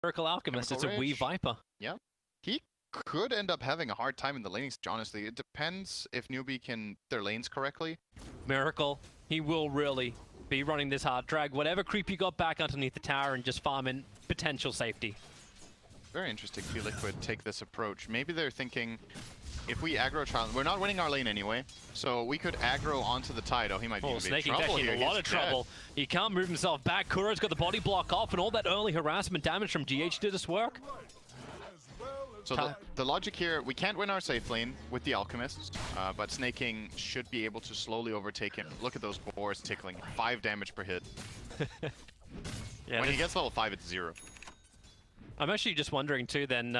Miracle Alchemist, it's a wee Viper. Yeah. He could end up having a hard time in the laning stage, honestly. It depends if Newbee can their lanes correctly. Miracle, he will really be running this hard drag. Whatever creep you got back underneath the tower and just farming potential safety. Very interesting to see Liquid take this approach. Maybe they're thinking, if we aggro Child, we're not winning our lane anyway, so we could aggro onto the tide. Oh, he might be in Snaking trouble here. here. A lot of trouble. He can't move himself back. Kuro's got the body block off, and all that early harassment damage from GH did this work. So the logic here, we can't win our safe lane with the Alchemists, but Snaking should be able to slowly overtake him. Look at those boars tickling. 5 damage per hit. Yeah, when he gets level 5, it's 0. I'm actually just wondering too then,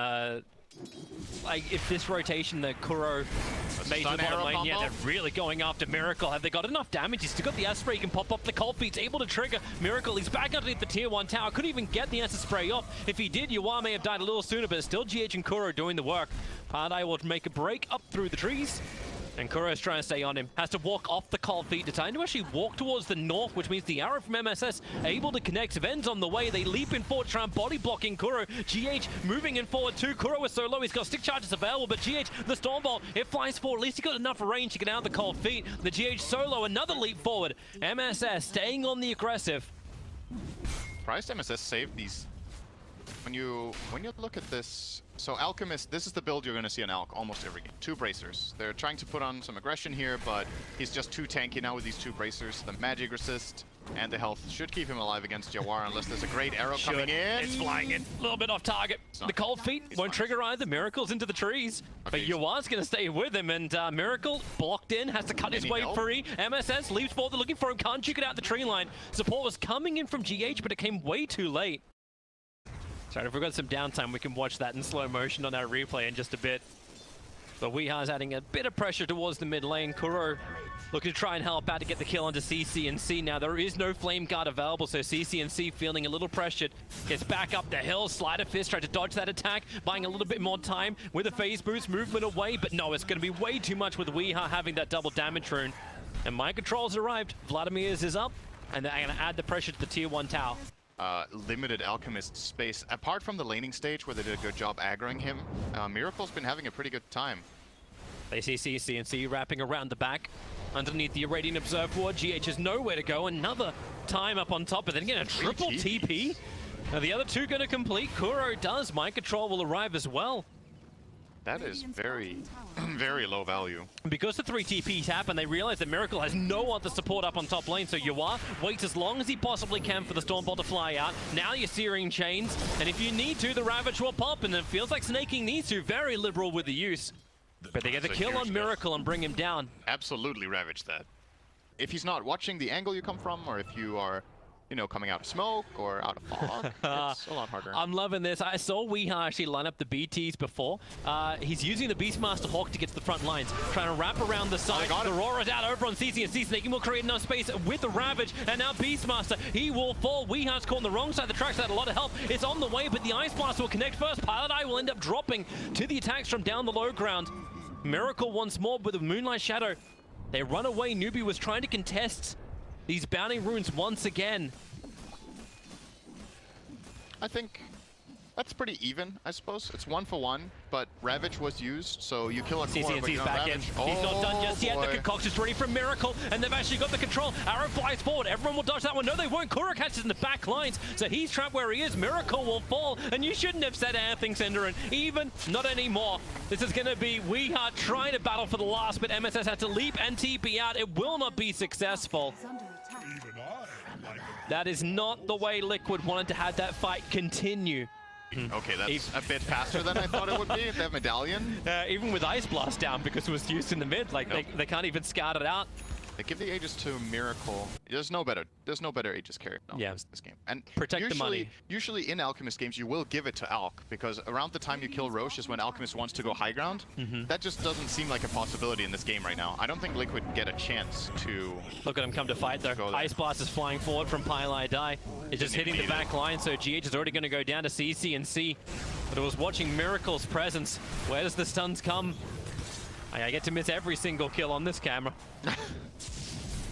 like if this rotation that Kuro made to the bottom lane, yeah, they're really going after Miracle. Have they got enough damage? He's still got the S spray, he can pop up the cold feet's able to trigger Miracle. He's back underneath the tier 1 tower. Couldn't even get the acid spray off. If he did, Yuwa may have died a little sooner, but it's still GH and Kuro doing the work. Paradise will make a break up through the trees. And Kuro's trying to stay on him. Has to walk off the cold feet. Deciding to actually walk towards the north, which means the arrow from MSS able to connect. Ven's on the way. They leap in forward, try and body blocking Kuro. GH moving in forward too. Kuro is so low. He's got stick charges available, but GH, the Stormbolt, it flies forward. At least he got enough range to get out of the cold feet. The GH solo, another leap forward. MSS staying on the aggressive. Surprised MSS saved these. When you look at this, so Alchemist, this is the build you're going to see on Alch almost every game. 2 bracers. They're trying to put on some aggression here, but he's just too tanky now with these 2 bracers. The magic resist and the health should keep him alive against Jawar unless there's a great arrow coming in. It's flying in. A little bit off target. The cold feet won't trigger either. Miracle's into the trees. Okay, but Yawar's going to stay with him, and Miracle blocked in, has to cut his way free. MSS leaps forward, they're looking for him, can't juke it out the tree line. Support was coming in from GH, but it came way too late. So if we've got some downtime, we can watch that in slow motion on our replay in just a bit. But Weeha's adding a bit of pressure towards the mid lane. Kuro looking to try and help out to get the kill onto CCNC. Now there is no flame guard available, so CCNC feeling a little pressured. Gets back up the hill, Slider Fist tried to dodge that attack, buying a little bit more time with a phase boost, movement away, but no, it's going to be way too much with Weeha having that double damage rune. And Mind Control's arrived, Vladimir's is up, and they're going to add the pressure to the tier 1 tower. Limited Alchemist space. Apart from the laning stage where they did a good job aggroing him, Miracle's been having a pretty good time. They see CCNC wrapping around the back. Underneath the Irradiant Observer, GH has nowhere to go. Another time up on top, but then again a triple TP. Now the other 2 going to complete. Kuro does. Mind Control will arrive as well. That is very, very low value. Because the 3 TPs happen, they realize that Miracle has no other support up on top lane, so Yuwa waits as long as he possibly can for the Stormbolt to fly out. Now you're searing chains, and if you need to, the Ravage will pop, and it feels like Snaking needs to. Very liberal with the use. But they get the kill on Miracle and bring him down. Absolutely ravage that. If he's not watching the angle you come from, or if you are, you know, coming out of smoke or out of fog, it's a lot harder. I'm loving this. I saw Weeha actually line up the BTs before. He's using the Beastmaster Hawk to get to the front lines, trying to wrap around the side. The Aurora's out over on CCNC. Snaking will create enough space with the Ravage, and now Beastmaster, he will fall. Weeha's caught on the wrong side of the tracks, had a lot of help. It's on the way, but the Ice Blast will connect first. Pilot Eye will end up dropping to the attacks from down the low ground. Miracle once more with a Moonlight Shadow. They run away. Newbee was trying to contest these bounding runes once again. I think that's pretty even, I suppose. It's 1 for 1, but Ravage was used, so you kill a core, but you don't back Ravage. in. He's not done just yet. The concoction's ready for Miracle, and they've actually got the control. Arrow flies forward. Everyone will dodge that one. No, they won't. Kuro catches in the back lines, so he's trapped where he is. Miracle will fall, and you shouldn't have said anything, Cinderin. Even not anymore. This is going to be Weeha trying to battle for the last, but MSS had to leap and TP out. It will not be successful. That is not the way Liquid wanted to have that fight continue. Okay, that's a bit faster than I thought it would be. They have Medallion. Even with Ice Blast down because it was used in the mid, like they can't even scout it out. They give the Aegis to Miracle. There's no better Aegis carry in this game. And protect the money. Usually in Alchemist games, you will give it to Alch, because around the time you kill Roche is when Alchemist wants to go high ground. That just doesn't seem like a possibility in this game right now. I don't think Liquid get a chance to... Look at him come to fight though. Ice Blast is flying forward from Pile Die. It's just hitting the back line, so GH is already going to go down to CCNC. But it was watching Miracle's presence. Where does the stuns come? I get to miss every single kill on this camera.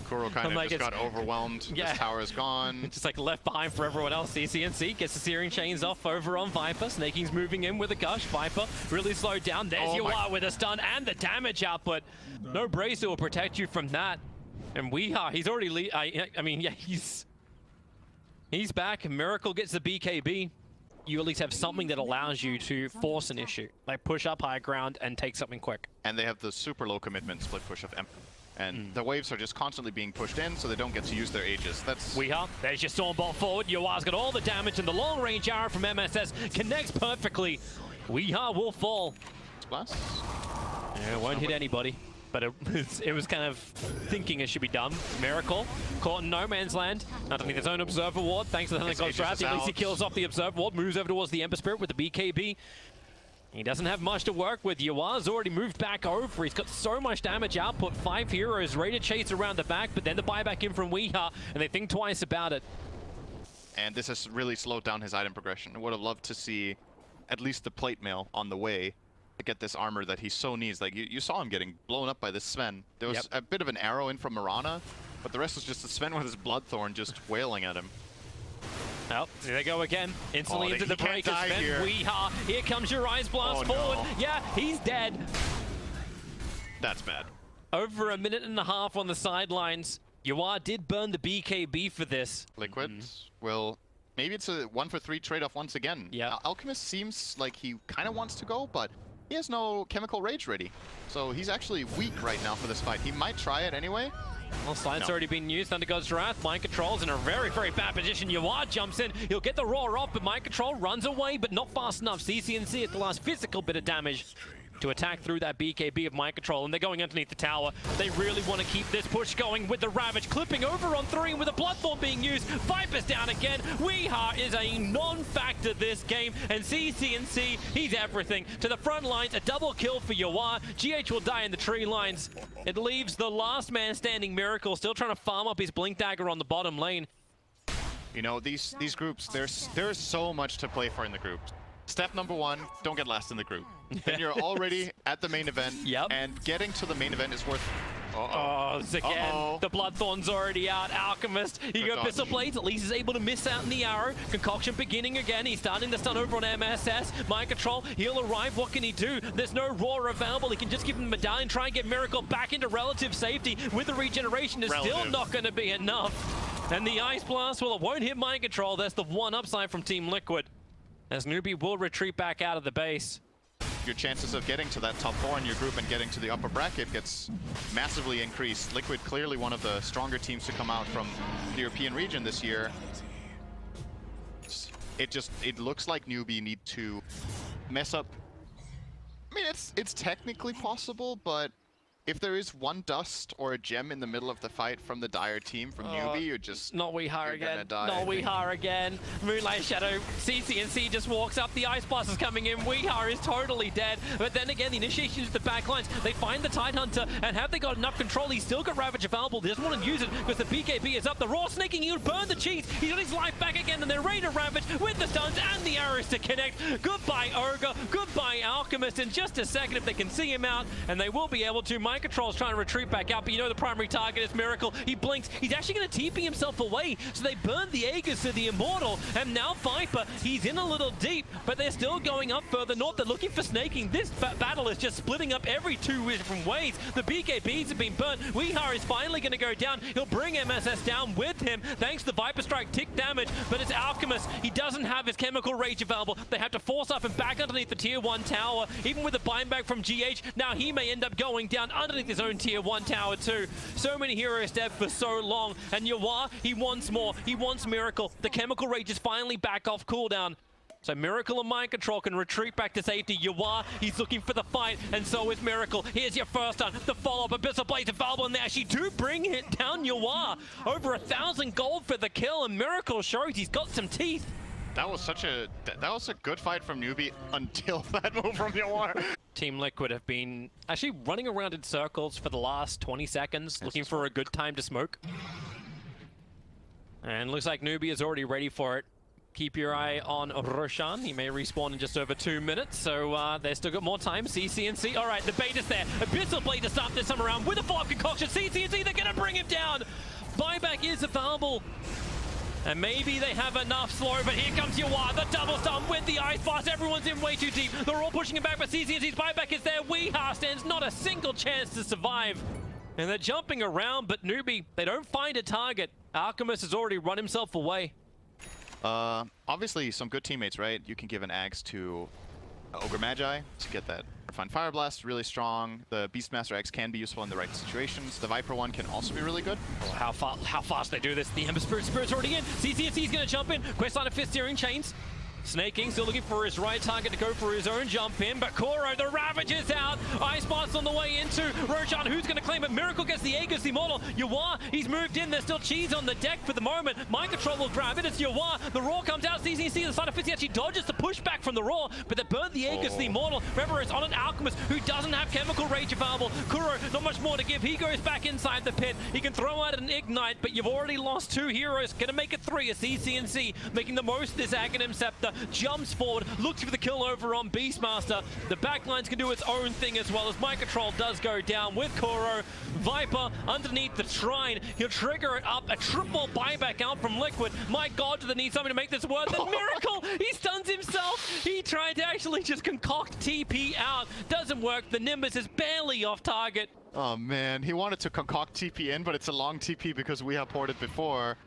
Kuro kind of just got overwhelmed. Yeah. This tower is gone. Just like left behind for everyone else. CCNC gets the Searing Chains off over on Viper. Snaking's moving in with a gush. Viper really slowed down. There's you are with a stun and the damage output. No Bracer will protect you from that. And Weeha, he's already I mean, yeah, he's back. Miracle gets the BKB. You at least have something that allows you to force an issue, like push up high ground and take something quick. And they have the super low commitment split push of Emperor. And the waves are just constantly being pushed in, so they don't get to use their Aegis. That's Weeha, there's your Stormbolt forward. Yua's got all the damage, and the long-range arrow from MSS connects perfectly. Weeha will fall. Splash. Yeah, it won't hit anybody, but it was kind of thinking it should be done. Miracle caught in no man's land underneath his own Observer Ward. Thanks to the Ghost Wrath, at least he kills off the Observer Ward, moves over towards the Ember Spirit with the BKB. He doesn't have much to work with. Yua's already moved back over. He's got so much damage output. 5 heroes ready to chase around the back, but then the buyback in from Weeha, and they think twice about it. And this has really slowed down his item progression. I would have loved to see at least the plate mail on the way to get this armor that he so needs. Like, you saw him getting blown up by this Sven. There was a bit of an arrow in from Mirana, but the rest was just the Sven with his Bloodthorn just wailing at him. Oh, here they go again. Instantly into the break. Weeha, here comes your Ice Blast forward. No. Yeah, he's dead. That's bad. Over a minute and a half on the sidelines. Yua did burn the BKB for this. Liquid will... Maybe it's a 1-for-3 trade-off once again. Yeah. Alchemist seems like he kind of wants to go, but he has no Chemical Rage ready. So he's actually weak right now for this fight. He might try it anyway. Well, Slide's already been used. Thunder God's Wrath. Mind Control's in a very, very bad position. Yuwa jumps in. He'll get the roar off, but Mind Control runs away, but not fast enough. CCNC at the last physical bit of damage to attack through that BKB of Mind Control, and they're going underneath the tower. They really want to keep this push going with the Ravage clipping over on 3 and with the Bloodthorn being used. Viper's down again. Weeha is a non-factor this game, and CCNC, he's everything. To the front lines, a double kill for Yuwa. GH will die in the tree lines. It leaves the last man standing Miracle still trying to farm up his Blink Dagger on the bottom lane. You know, these groups, there's so much to play for in the groups. Step number 1, don't get last in the group. Then you're already at the main event, and getting to the main event is worth... Oh, again, the Bloodthorn's already out. Alchemist, he got Pistol Blades, at least he's able to miss out in the arrow. Concoction beginning again, he's starting to stun over on MSS. Mind Control, he'll arrive, what can he do? There's no Roar available, he can just give him the Medallion, try and get Miracle back into relative safety. With the regeneration, it's still not going to be enough. And the Ice Blast, well, it won't hit Mind Control. That's the one upside from Team Liquid, as Newbee will retreat back out of the base. Your chances of getting to that top 4 in your group and getting to the upper bracket gets massively increased. Liquid clearly one of the stronger teams to come out from the European region this year. It looks like Newbee need to mess up. I mean, it's technically possible, but if there is one dust or a gem in the middle of the fight from the Dire team, from Newbee, you're just... Not Weeha again. Not Weeha again. Moonlight Shadow. CCNC just walks up. The Ice Blast is coming in. Weeha is totally dead. But then again, the initiation is the back lines. They find the Tidehunter, and have they got enough control? He's still got Ravage available. He doesn't want to use it because the BKB is up. The Raw snaking, he'll burn the cheese. He's got his life back again, and they're ready to Ravage with the stuns and the arrows to connect. Goodbye, Ogre. Goodbye, Alchemist. In just a second, if they can see him out, and they will be able to. Mind Control's trying to retreat back out, but you know the primary target is Miracle. He blinks. He's actually going to TP himself away, so they burn the Aegis to the Immortal, and now Viper, he's in a little deep, but they're still going up further north. They're looking for snaking. This battle is just splitting up every 2 different ways. The BKBs have been burnt. Weeha is finally going to go down. He'll bring MSS down with him, thanks to Viper Strike tick damage, but it's Alchemist. He doesn't have his Chemical Rage available. They have to force up and back underneath the tier 1 tower, even with the buyback from GH. Now he may end up going down underneath his own tier 1 tower too. So many heroes dead for so long, and Yuwa, he wants more. He wants Miracle. The Chemical Rage is finally back off cooldown. So Miracle and Mind Control can retreat back to safety. Yuwa, he's looking for the fight, and so is Miracle. Here's your first stun. The follow-up, Abyssal Blades available, and they actually do bring it down Yuwa. Over 1,000 gold for the kill, and Miracle shows he's got some teeth. That was a good fight from Newbee until that move from Yuwa. Team Liquid have been actually running around in circles for the last 20 seconds, looking for a good time to smoke. And looks like Newbee is already ready for it. keep your eye on Roshan. He may respawn in just over 2 minutes, so they've still got more time. CCNC, all right, the bait is there. Abyssal Blade to start this time around with a follow-up concoction. CCNC, they're gonna bring him down. Buyback is available. And maybe they have enough slow, but here comes Yawar, the double stun with the Ice Blast. Everyone's in way too deep. They're all pushing him back, but CCNC's buyback is there. Weeha stands not a single chance to survive. And they're jumping around, but Newbee, they don't find a target. Alchemist has already run himself away. Obviously, some good teammates, right? You can give an Axe to Ogre Magi to get that Refine Fire Blast, really strong. The Beastmaster Axe can be useful in the right situations. The Viper one can also be really good. Oh, how fast they do this. The Ember Spirit's already in. CCNC's going to jump in. Questline of Fist Steering Chains. Snaking, still looking for his right target to go for his own jump in, but Koro, the Ravage is out. Ice Blast on the way into Roshan, who's going to claim it? Miracle gets the Aegis Immortal. Yawar, he's moved in. There's still cheese on the deck for the moment. Mind Control will grab it. It's Yawar. The Roar comes out. CCNC, the side of Fist, he actually dodges the pushback from the Roar, but they burn the Aegis Immortal. Remember, it's on an Alchemist who doesn't have Chemical Rage available. Kuro, not much more to give. He goes back inside the pit. He can throw out an Ignite, but you've already lost 2 heroes. Going to make it 3. A CCNC making the most of this Aghanim Scepter. Jumps forward, looks for the kill over on Beastmaster. The backlines can do its own thing as well as Mind Control does go down with Koro. Viper underneath the Shrine. He'll trigger it up. A triple buyback out from Liquid. My God, do they need something to make this work? The Miracle! He stuns himself! He tried to actually just concoct TP out. Doesn't work. The Nimbus is barely off target. Oh man, he wanted to concoct TP in, but it's a long TP because we have ported before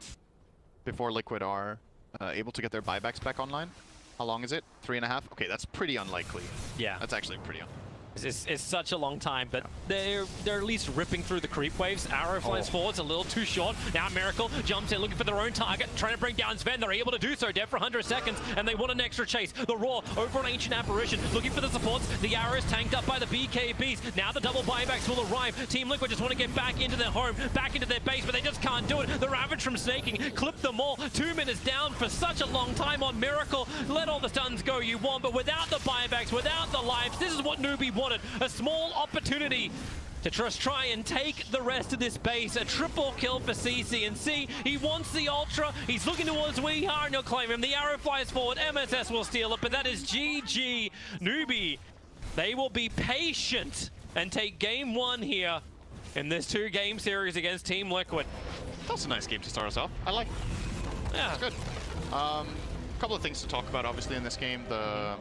Liquid are able to get their buybacks back online. How long is it? 3.5? Okay, that's pretty unlikely. Yeah. That's actually pretty unlikely. It's such a long time, but they're at least ripping through the creep waves. Arrow flies forwards a little too short. Now Miracle jumps in looking for their own target, trying to bring down Sven. They're able to do so, dead for 100 seconds, and they want an extra chase. The Roar over on Ancient Apparition, looking for the supports. The arrow is tanked up by the BKBs. Now the double buybacks will arrive. Team Liquid just want to get back into their home, back into their base, but they just can't do it. The Ravage from Snaking clipped them all. 2 minutes down for such a long time on Miracle. Let all the stuns go you want, but without the buybacks, without the lives, this is what Newbee wanted. A small opportunity to just try and take the rest of this base. A triple kill for CCNC. He wants the Ultra. He's looking towards Weeha and he'll claim him. The arrow flies forward. MSS will steal it, but that is GG. Newbee, they will be patient and take game 1 here in this 2-game series against Team Liquid. That's a nice game to start us off. I like it. Yeah. It's good. A couple of things to talk about, obviously, in this game. The